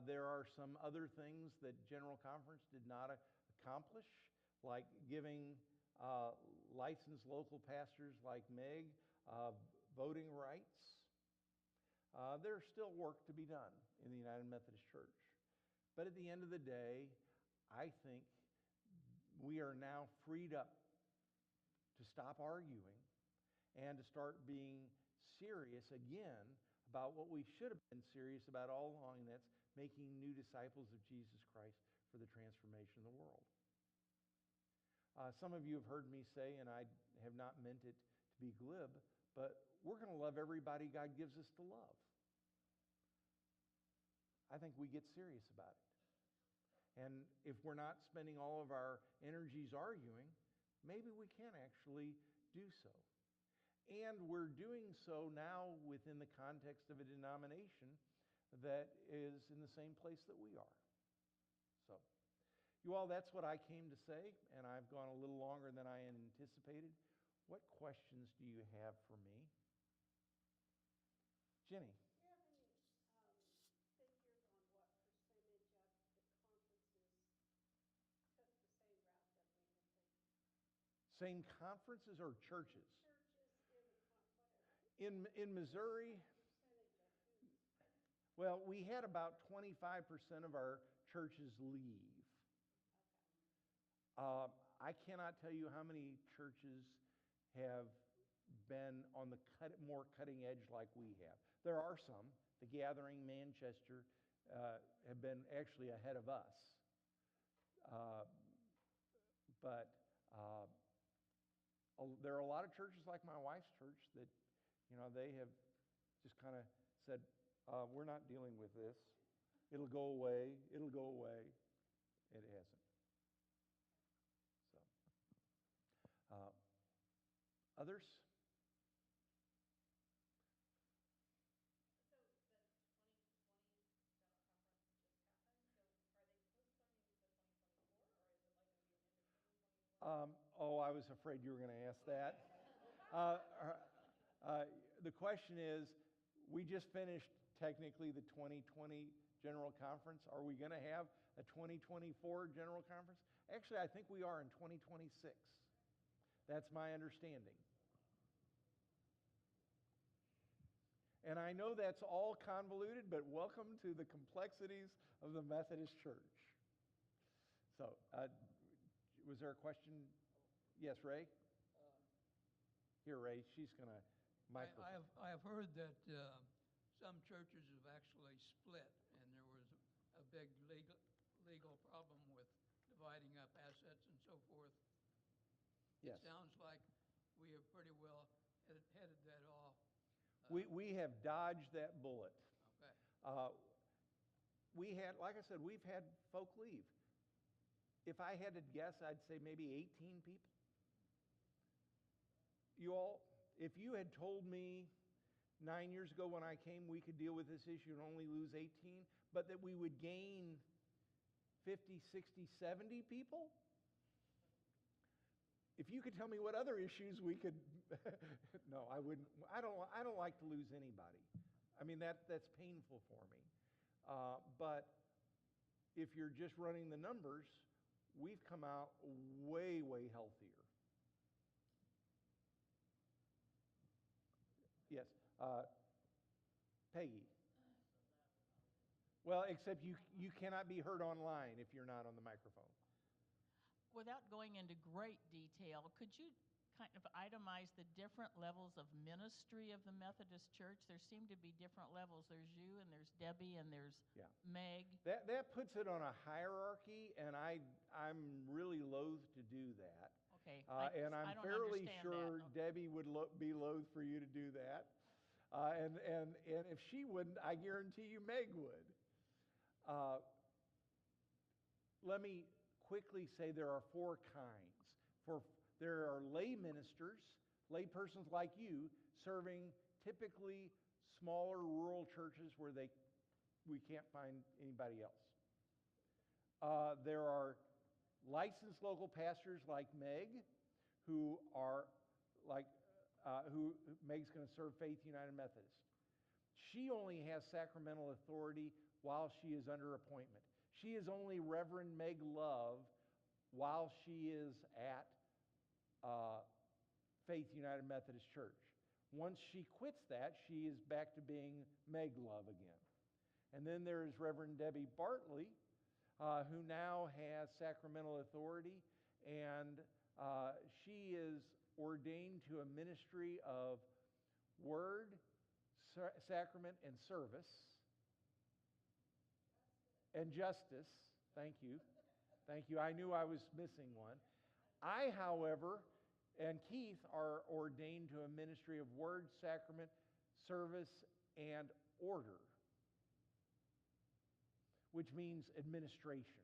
There are some other things that General Conference did not accomplish, like giving licensed local pastors like Meg voting rights. There's still work to be done in the United Methodist Church. But at the end of the day, I think we are now freed up to stop arguing and to start being serious again about what we should have been serious about all along, and that's making new disciples of Jesus Christ for the transformation of the world. Some of you have heard me say, and I have not meant it to be glib, but we're going to love everybody God gives us to love. I think we get serious about it. And if we're not spending all of our energies arguing, maybe we can actually do so. And we're doing so now within the context of a denomination that is in the same place that we are. So, you all, that's what I came to say, and I've gone a little longer than I anticipated. What questions do you have for me? Jenny? Do you have any figures on what percentage of the conferences took the same route that we have taken? Same conferences or churches? Churches in whatever. In Missouri, Percentage of who? well, we had about 25% of our churches leave. Okay. I cannot tell you how many churches have been on the more cutting edge like we have. There are some. The Gathering, Manchester, have been actually ahead of us. But there are a lot of churches like my wife's church that, they have just kind of said, we're not dealing with this. It'll go away. It'll go away. It hasn't. So, others? So the 2020 General Conference just happened, so are they postponing to 2024, or is it like going to be an in-between 2020? I was afraid you were going to ask that. The question is, we just finished technically the 2020 General Conference. Are we going to have a 2024 General Conference? Actually, I think we are in 2026. That's my understanding. And I know that's all convoluted, but welcome to the complexities of the Methodist Church. So, was there a question? Yes, Ray? Here, Ray, she's going to microphone. I have heard that some churches have actually split, and there was a big legal problem with dividing up assets and so forth. Yes. It sounds like we have pretty well headed that off. We have dodged that bullet. Okay. We had, like I said, we've had folk leave. If I had to guess, I'd say maybe 18 people. You all, if you had told me 9 years ago when I came we could deal with this issue and only lose 18, but that we would gain 50, 60, 70 people, if you could tell me what other issues we could, no, I wouldn't. I don't like to lose anybody. I mean, that's painful for me. But if you're just running the numbers, we've come out way, way healthier. Yes, Peggy. Well, except you cannot be heard online if you're not on the microphone. Without going into great detail, could you kind of itemize the different levels of ministry of the Methodist Church? There seem to be different levels. There's you, and there's Debbie, and there's Meg. That puts it on a hierarchy, and I'm really loath to do that. Okay. And I'm fairly sure that. Debbie would be loath for you to do that. And if she wouldn't, I guarantee you Meg would. Let me quickly say there are four kinds. There are lay ministers, lay persons like you, serving typically smaller rural churches where we can't find anybody else. There are licensed local pastors like Meg, who Meg's going to serve Faith United Methodist. She only has sacramental authority while she is under appointment. She is only Reverend Meg Love while she is at Faith United Methodist Church. Once she quits that, she is back to being Meg Love again. And then there is Reverend Debbie Bartley, who now has sacramental authority, and she is ordained to a ministry of word, sacrament, and service, and justice. Thank you. Thank you. I knew I was missing one. I, however, and Keith are ordained to a ministry of word, sacrament, service, and order, which means administration,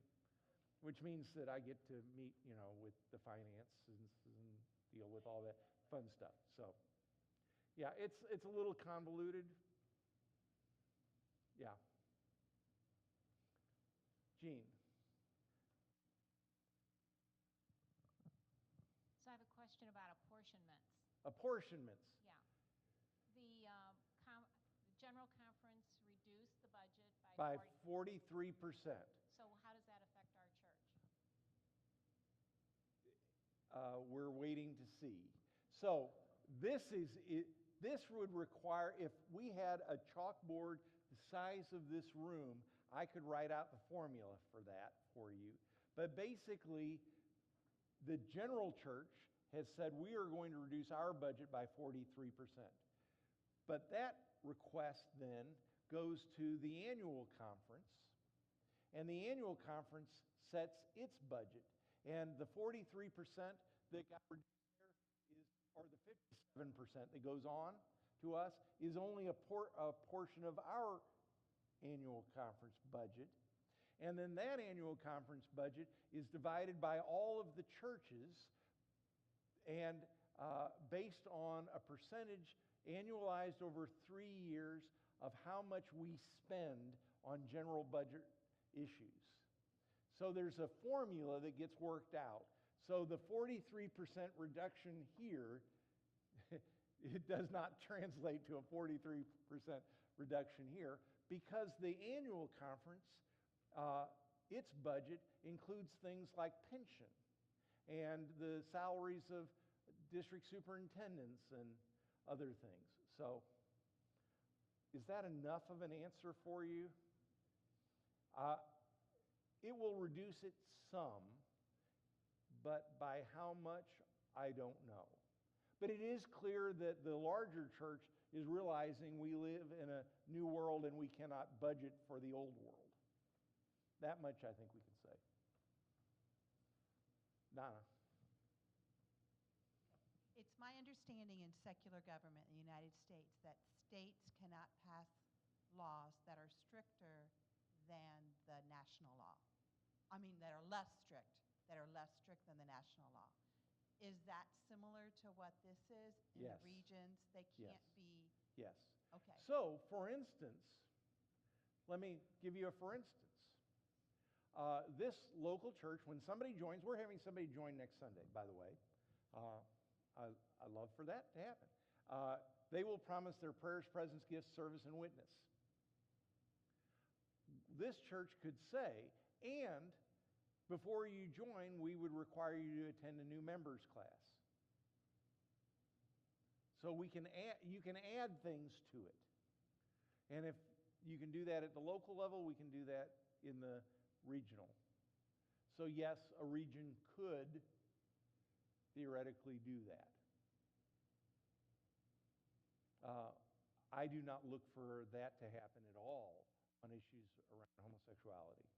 which means that I get to meet, with the finances and deal with all that fun stuff. So, yeah, it's a little convoluted. Yeah, Jean. So I have a question about apportionments. Apportionments. Yeah. The General Conference reduced the budget By 40. 43%. So how does that affect our church? We're waiting to see. So this would require, if we had a chalkboard the size of this room, I could write out the formula for that for you. But basically, the general church has said we are going to reduce our budget by 43%. But that request then goes to the annual conference, and the annual conference sets its budget. And the 43% that got reduced there is, or the 57% that goes on to us, is only a portion of our annual conference budget. And then that annual conference budget is divided by all of the churches and based on a percentage annualized over 3 years of how much we spend on general budget issues. So there's a formula that gets worked out. So the 43% reduction here, it does not translate to a 43% reduction here because the annual conference, its budget includes things like pension and the salaries of district superintendents and other things. So is that enough of an answer for you? It will reduce it some, but by how much, I don't know. But it is clear that the larger church is realizing we live in a new world and we cannot budget for the old world. That much I think we can say. Donna. It's my understanding in secular government in the United States that states cannot pass laws that are stricter than the national law. I mean, that are less strict than the national law. Is that similar to what this is in Yes. the regions? They can't be. Yes. Okay. So, for instance, let me give you a for instance. This local church, when somebody joins, we're having somebody join next Sunday, by the way. I love for that to happen. They will promise their prayers, presence, gifts, service, and witness. This church could say, and before you join, we would require you to attend a new members class. So you can add things to it. And if you can do that at the local level, we can do that in the regional. So yes, a region could theoretically do that. I do not look for that to happen at all on issues around homosexuality.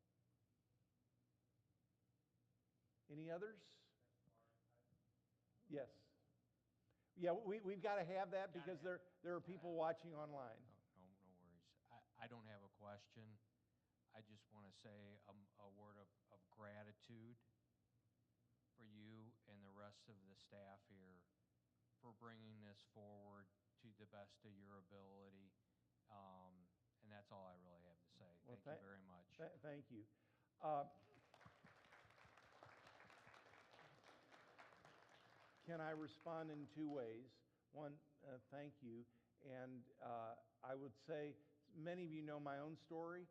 Any others? Yes. Yeah, we've got to have that because there are people watching online. No worries. I don't have a question. I just want to say a word of gratitude for you and the rest of the staff here for bringing this forward to the best of your ability. And that's all I really have to say. Well, thank you very much. Thank you. Can I respond in two ways? One, thank you. And I would say, many of you know my own story.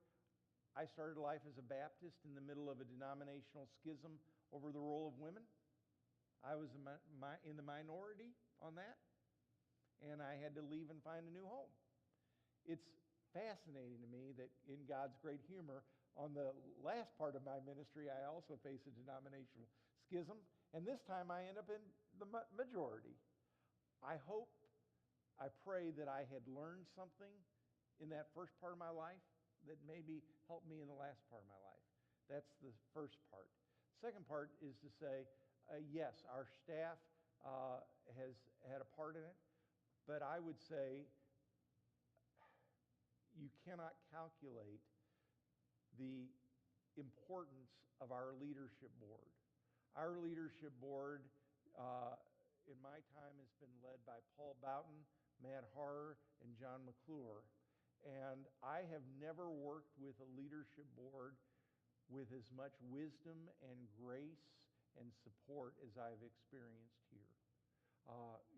I started life as a Baptist in the middle of a denominational schism over the role of women. I was in the minority on that, and I had to leave and find a new home. It's fascinating to me that in God's great humor, on the last part of my ministry, I also face a denominational schism, and this time I end up in the majority. I pray that I had learned something in that first part of my life that maybe helped me in the last part of my life. That's the first part. Second part is to say, yes, our staff has had a part in it, but I would say you cannot calculate the importance of our leadership board. Our leadership board, in my time, has been led by Paul Boughton, Matt Harrer, and John McClure. And I have never worked with a leadership board with as much wisdom and grace and support as I've experienced here.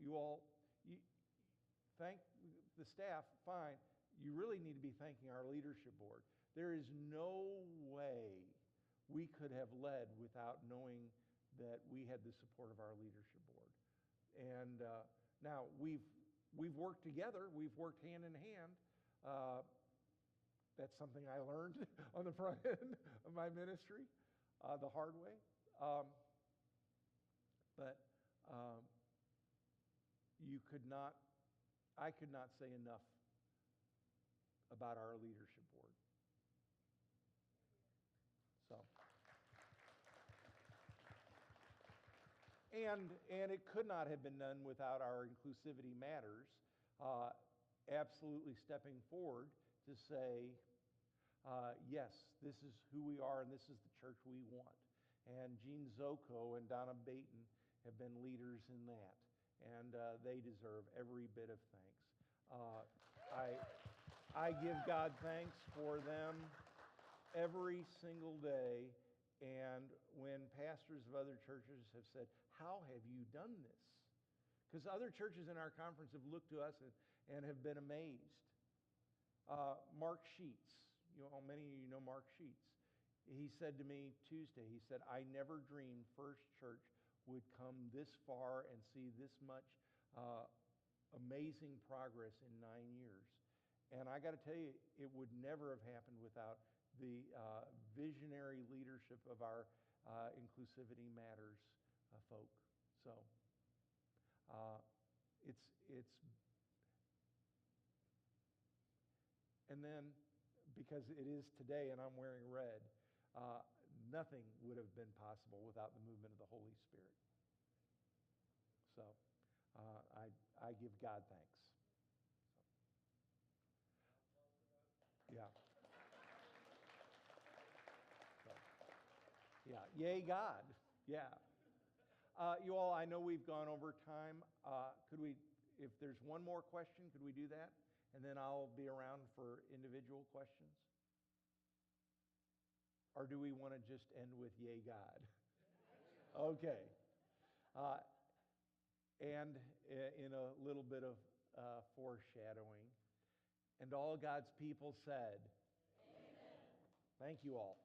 You thank the staff, fine. You really need to be thanking our leadership board. There is no way we could have led without knowing that we had the support of our leadership board. And now we've worked together. We've worked hand in hand. That's something I learned on the front end of my ministry the hard way. But I could not say enough about our leadership board. So, and it could not have been done without our Inclusivity Matters absolutely stepping forward to say, yes, this is who we are and this is the church we want. And Jean Zocco and Donna Baton have been leaders in that, and they deserve every bit of thanks. I give God thanks for them every single day. And when pastors of other churches have said, how have you done this? Because other churches in our conference have looked to us and have been amazed. Mark Sheets, many of you know Mark Sheets. He said to me Tuesday, he said, I never dreamed First Church would come this far and see this much amazing progress in 9 years. And I got to tell you, it would never have happened without the visionary leadership of our Inclusivity Matters folk. So it's and then because it is today and I'm wearing red, nothing would have been possible without the movement of the Holy Spirit. So I give God thanks. Yeah. So, yeah. Yay, God. Yeah. You all, I know we've gone over time. Could we, if there's one more question, could we do that? And then I'll be around for individual questions. Or do we want to just end with yay, God? Okay. And in a little bit of foreshadowing. And all God's people said, Amen. Thank you all.